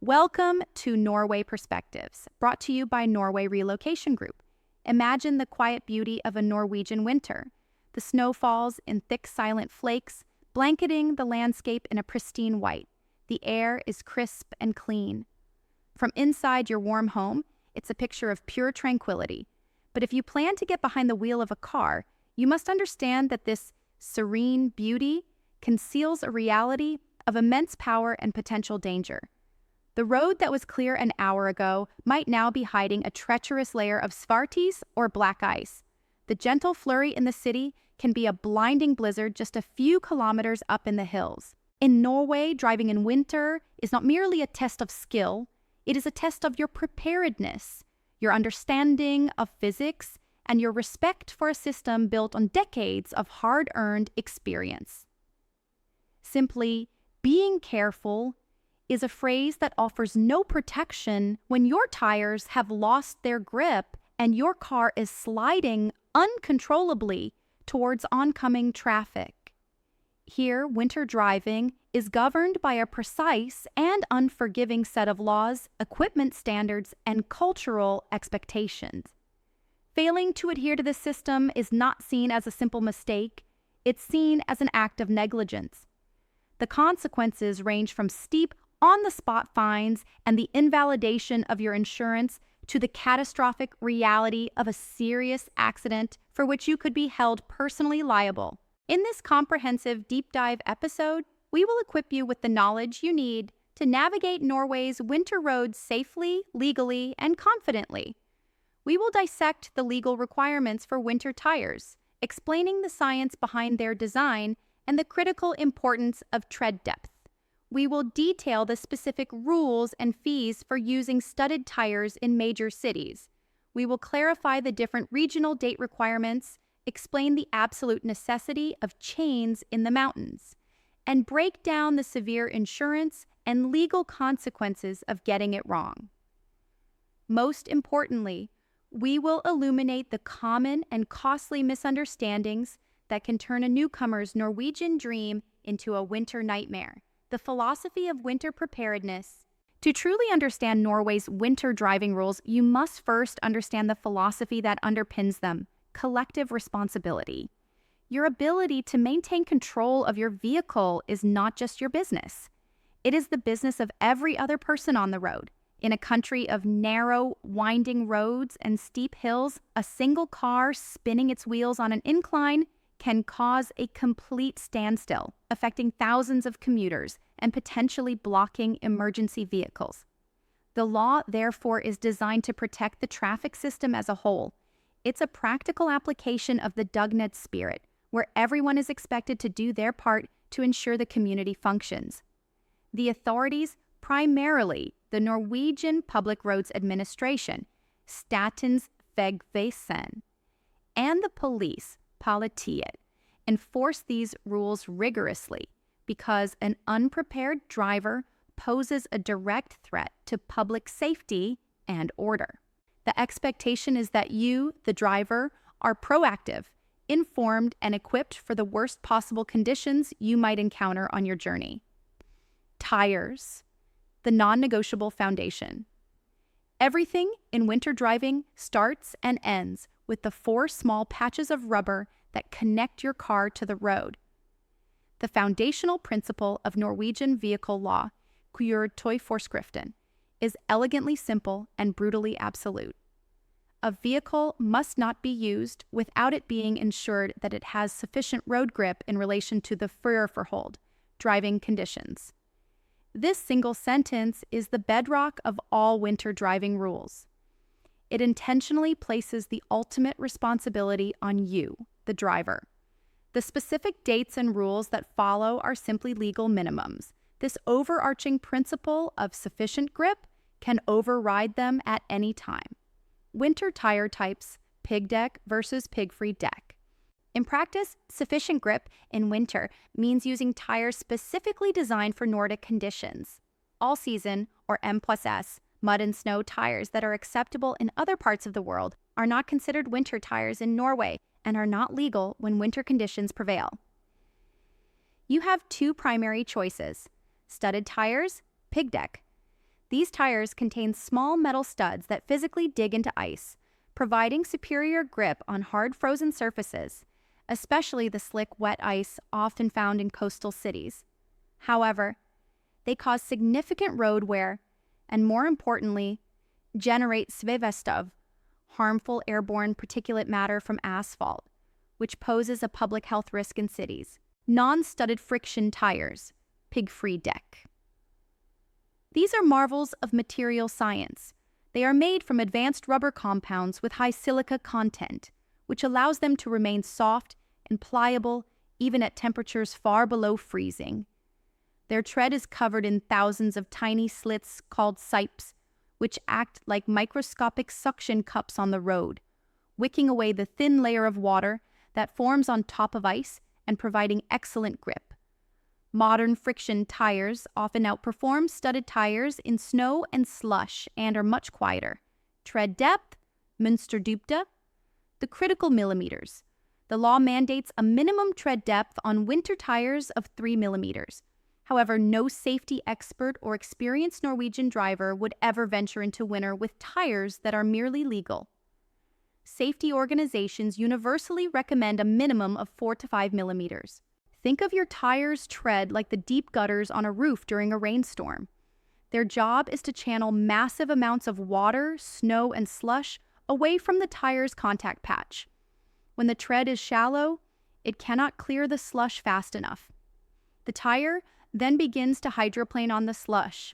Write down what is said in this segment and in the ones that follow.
Welcome to Norway Perspectives, brought to you by Norway Relocation Group. Imagine the quiet beauty of a Norwegian winter. The snow falls in thick, silent flakes, blanketing the landscape in a pristine white. The air is crisp and clean. From inside your warm home, it's a picture of pure tranquility. But if you plan to get behind the wheel of a car, you must understand that this serene beauty conceals a reality of immense power and potential danger. The road that was clear an hour ago might now be hiding a treacherous layer of svartis or black ice. The gentle flurry in the city can be a blinding blizzard just a few kilometers up in the hills. In Norway, driving in winter is not merely a test of skill, it is a test of your preparedness, your understanding of physics, and your respect for a system built on decades of hard-earned experience. Simply, being careful is a phrase that offers no protection when your tires have lost their grip and your car is sliding uncontrollably towards oncoming traffic. Here, winter driving is governed by a precise and unforgiving set of laws, equipment standards, and cultural expectations. Failing to adhere to this system is not seen as a simple mistake, it's seen as an act of negligence. The consequences range from steep on-the-spot fines and the invalidation of your insurance to the catastrophic reality of a serious accident for which you could be held personally liable. In this comprehensive deep dive episode, we will equip you with the knowledge you need to navigate Norway's winter roads safely, legally, and confidently. We will dissect the legal requirements for winter tires, explaining the science behind their design and the critical importance of tread depth. We will detail the specific rules and fees for using studded tires in major cities. We will clarify the different regional date requirements, explain the absolute necessity of chains in the mountains, and break down the severe insurance and legal consequences of getting it wrong. Most importantly, we will illuminate the common and costly misunderstandings that can turn a newcomer's Norwegian dream into a winter nightmare. The philosophy of winter preparedness. To truly understand Norway's winter driving rules, you must first understand the philosophy that underpins them: collective responsibility. Your ability to maintain control of your vehicle is not just your business. It is the business of every other person on the road. In a country of narrow, winding roads and steep hills, a single car spinning its wheels on an incline can cause a complete standstill, affecting thousands of commuters and potentially blocking emergency vehicles. The law, therefore, is designed to protect the traffic system as a whole. It's a practical application of the dugnad spirit, where everyone is expected to do their part to ensure the community functions. The authorities, primarily the Norwegian Public Roads Administration, Statens vegvesen, and the police, politiet, enforce these rules rigorously because an unprepared driver poses a direct threat to public safety and order. The expectation is that you, the driver, are proactive, informed, and equipped for the worst possible conditions you might encounter on your journey. Tires, the non-negotiable foundation. Everything in winter driving starts and ends with the 4 small patches of rubber that connect your car to the road. The foundational principle of Norwegian vehicle law, kjøretøyforskriften, is elegantly simple and brutally absolute. A vehicle must not be used without it being ensured that it has sufficient road grip in relation to the førerforhold, driving conditions. This single sentence is the bedrock of all winter driving rules. It intentionally places the ultimate responsibility on you, the driver. The specific dates and rules that follow are simply legal minimums. This overarching principle of sufficient grip can override them at any time. Winter tire types, pig deck versus pig-free deck. In practice, sufficient grip in winter means using tires specifically designed for Nordic conditions. All-season, or M+S, mud and snow tires that are acceptable in other parts of the world are not considered winter tires in Norway and are not legal when winter conditions prevail. You have 2 primary choices: studded tires, pig deck. These tires contain small metal studs that physically dig into ice, providing superior grip on hard frozen surfaces, especially the slick, wet ice often found in coastal cities. However, they cause significant road wear and, more importantly, generate svevestøv, harmful airborne particulate matter from asphalt, which poses a public health risk in cities. Non-studded friction tires, pig-free deck. These are marvels of material science. They are made from advanced rubber compounds with high silica content, which allows them to remain soft and pliable even at temperatures far below freezing. Their tread is covered in thousands of tiny slits called sipes, which act like microscopic suction cups on the road, wicking away the thin layer of water that forms on top of ice and providing excellent grip. Modern friction tires often outperform studded tires in snow and slush and are much quieter. Tread depth, mønsterdybde, the critical millimeters. The law mandates a minimum tread depth on winter tires of 3 millimeters. However, no safety expert or experienced Norwegian driver would ever venture into winter with tires that are merely legal. Safety organizations universally recommend a minimum of 4 to 5 millimeters. Think of your tires' tread like the deep gutters on a roof during a rainstorm. Their job is to channel massive amounts of water, snow, and slush away from the tire's contact patch. When the tread is shallow, it cannot clear the slush fast enough. The tire then begins to hydroplane on the slush,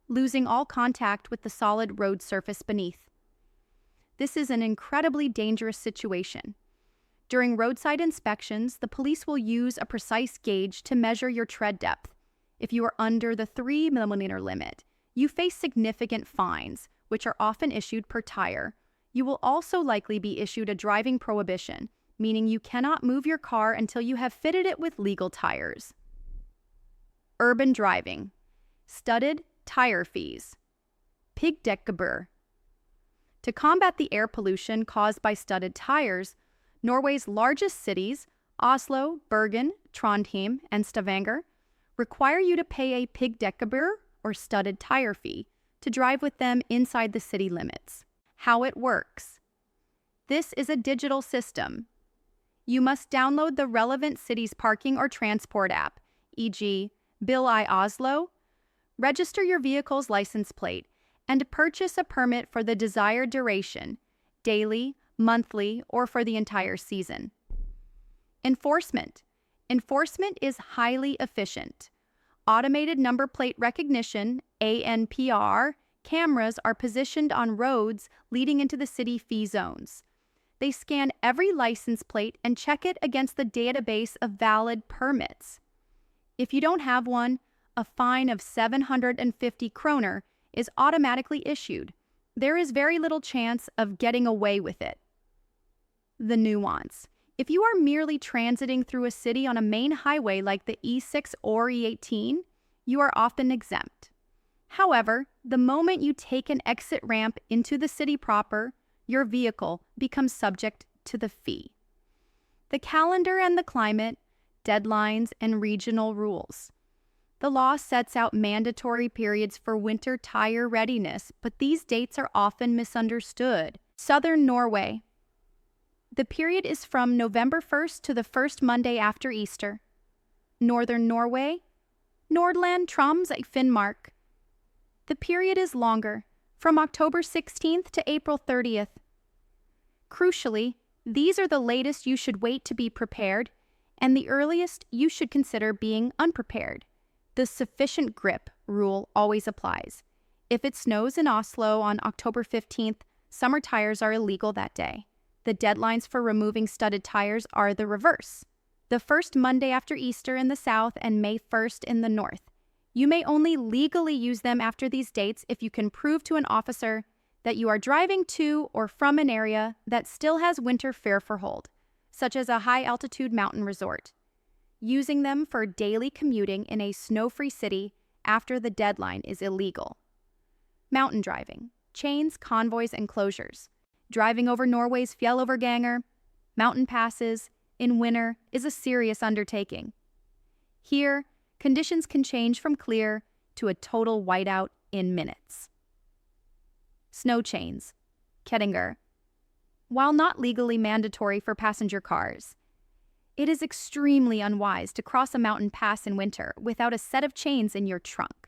losing all contact with the solid road surface beneath. This is an incredibly dangerous situation. During roadside inspections, the police will use a precise gauge to measure your tread depth. If you are under the 3 millimeter limit, you face significant fines, which are often issued per tire. You will also likely be issued a driving prohibition, meaning you cannot move your car until you have fitted it with legal tires. Urban driving. Studded tire fees. Piggdekkgebøhr. To combat the air pollution caused by studded tires, Norway's largest cities, Oslo, Bergen, Trondheim, and Stavanger, require you to pay a piggdekkgebøhr, or studded tire fee, to drive with them inside the city limits. How it works. This is a digital system. You must download the relevant city's parking or transport app, e.g., Bil I Oslo, register your vehicle's license plate, and purchase a permit for the desired duration, daily, monthly, or for the entire season. Enforcement. Enforcement is highly efficient. Automated number plate recognition, ANPR, cameras are positioned on roads leading into the city fee zones. They scan every license plate and check it against the database of valid permits. If you don't have one, a fine of 750 kroner is automatically issued. There is very little chance of getting away with it. The nuance. If you are merely transiting through a city on a main highway like the E6 or E18, you are often exempt. However, the moment you take an exit ramp into the city proper, your vehicle becomes subject to the fee. The calendar and the climate, deadlines, and regional rules. The law sets out mandatory periods for winter tire readiness, but these dates are often misunderstood. Southern Norway. The period is from November 1st to the first Monday after Easter. Northern Norway. Nordland, Troms, Finnmark. The period is longer, from October 16th to April 30th. Crucially, these are the latest you should wait to be prepared, and the earliest you should consider being unprepared. The sufficient grip rule always applies. If it snows in Oslo on October 15th, summer tires are illegal that day. The deadlines for removing studded tires are the reverse. The first Monday after Easter in the south and May 1st in the north. You may only legally use them after these dates if you can prove to an officer that you are driving to or from an area that still has winter fareforhold, such as a high-altitude mountain resort. Using them for daily commuting in a snow-free city after the deadline is illegal. Mountain driving, chains, convoys, and closures. Driving over Norway's Fjelloverganger, mountain passes, in winter is a serious undertaking. Here, conditions can change from clear to a total whiteout in minutes. Snow chains, Kettinger. While not legally mandatory for passenger cars, it is extremely unwise to cross a mountain pass in winter without a set of chains in your trunk.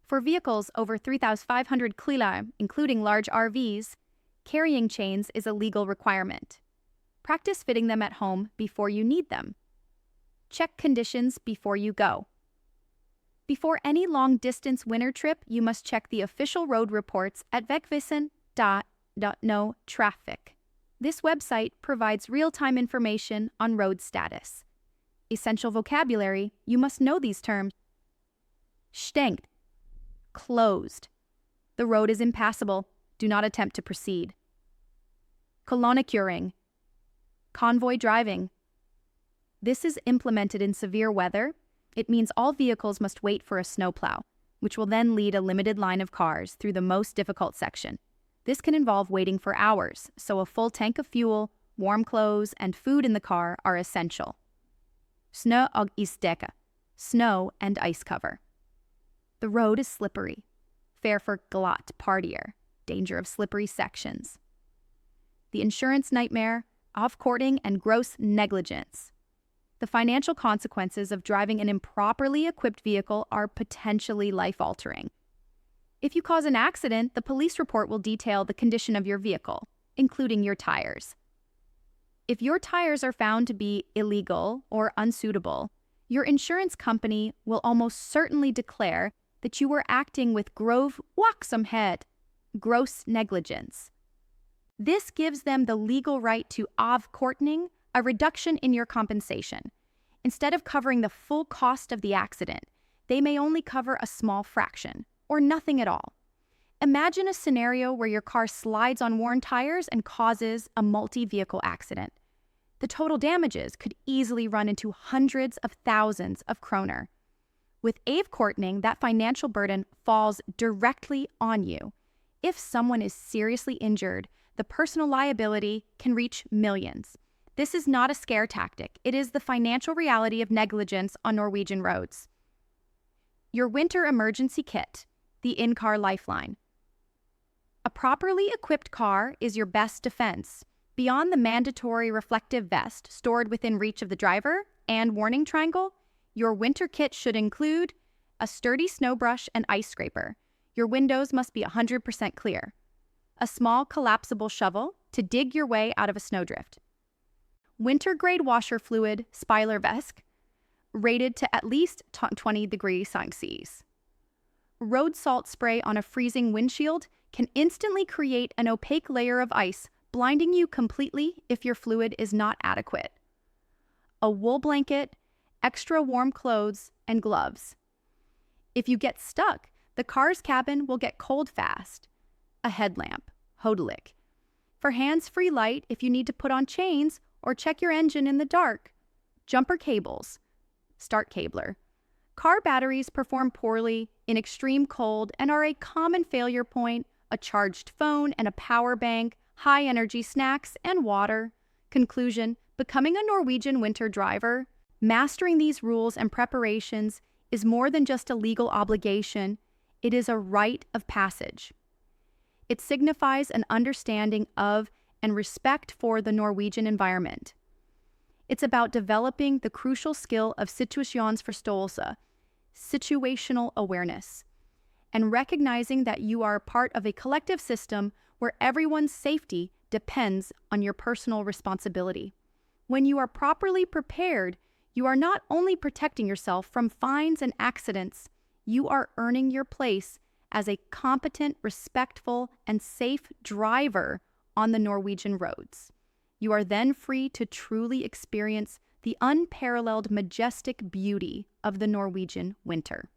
For vehicles over 3,500 kg, including large RVs, carrying chains is a legal requirement. Practice fitting them at home before you need them. Check conditions before you go. Before any long-distance winter trip, you must check the official road reports at vegvesen.no traffic. This website provides real-time information on road status. Essential vocabulary, you must know these terms. Stengt, closed. The road is impassable. Do not attempt to proceed. Kolonnekjøring, convoy driving. This is implemented in severe weather. It means all vehicles must wait for a snowplow, which will then lead a limited line of cars through the most difficult section. This can involve waiting for hours, so a full tank of fuel, warm clothes, and food in the car are essential. Snø og isdekke, snow and ice cover. The road is slippery. Fare for glatt partier, danger of slippery sections. The insurance nightmare, avkorting, and gross negligence. The financial consequences of driving an improperly equipped vehicle are potentially life-altering. If you cause an accident, the police report will detail the condition of your vehicle, including your tires. If your tires are found to be illegal or unsuitable, your insurance company will almost certainly declare that you were acting with grov vaktsomhet, gross negligence. This gives them the legal right to avkortning, a reduction in your compensation. Instead of covering the full cost of the accident, they may only cover a small fraction, or nothing at all. Imagine a scenario where your car slides on worn tires and causes a multi-vehicle accident. The total damages could easily run into hundreds of thousands of kroner. With avkortning, that financial burden falls directly on you. If someone is seriously injured, the personal liability can reach millions. This is not a scare tactic. It is the financial reality of negligence on Norwegian roads. Your winter emergency kit, the in-car lifeline. A properly equipped car is your best defense. Beyond the mandatory reflective vest stored within reach of the driver and warning triangle, your winter kit should include a sturdy snow brush and ice scraper. Your windows must be 100% clear. A small collapsible shovel to dig your way out of a snowdrift. Winter-grade washer fluid, Spyler Væske, rated to at least 20 degrees Celsius. Road salt spray on a freezing windshield can instantly create an opaque layer of ice, blinding you completely if your fluid is not adequate. A wool blanket, extra warm clothes, and gloves. If you get stuck, the car's cabin will get cold fast. A headlamp, hodelik. For hands-free light if you need to put on chains or check your engine in the dark. Jumper cables, start cabler. Car batteries perform poorly in extreme cold and are a common failure point. A charged phone and a power bank, high-energy snacks, and water. Conclusion, becoming a Norwegian winter driver, mastering these rules and preparations is more than just a legal obligation. It is a rite of passage. It signifies an understanding of and respect for the Norwegian environment. It's about developing the crucial skill of situasjonsforståelse, situational awareness, and recognizing that you are a part of a collective system where everyone's safety depends on your personal responsibility. When you are properly prepared, you are not only protecting yourself from fines and accidents, you are earning your place as a competent, respectful, and safe driver on the Norwegian roads. You are then free to truly experience the unparalleled majestic beauty of the Norwegian winter.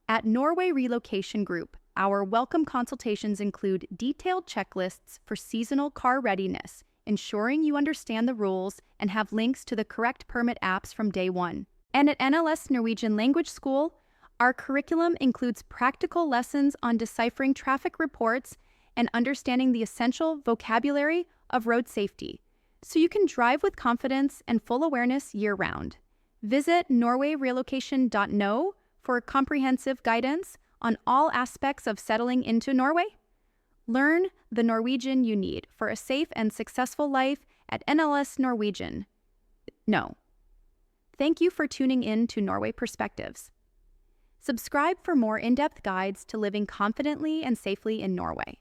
At Norway Relocation Group, our welcome consultations include detailed checklists for seasonal car readiness, ensuring you understand the rules and have links to the correct permit apps from day one. And at NLS Norwegian Language School, our curriculum includes practical lessons on deciphering traffic reports and understanding the essential vocabulary of road safety, so you can drive with confidence and full awareness year-round. Visit norwayrelocation.no for comprehensive guidance on all aspects of settling into Norway? Learn the Norwegian you need for a safe and successful life at NLS Norwegian. No. Thank you for tuning in to Norway Perspectives. Subscribe for more in-depth guides to living confidently and safely in Norway.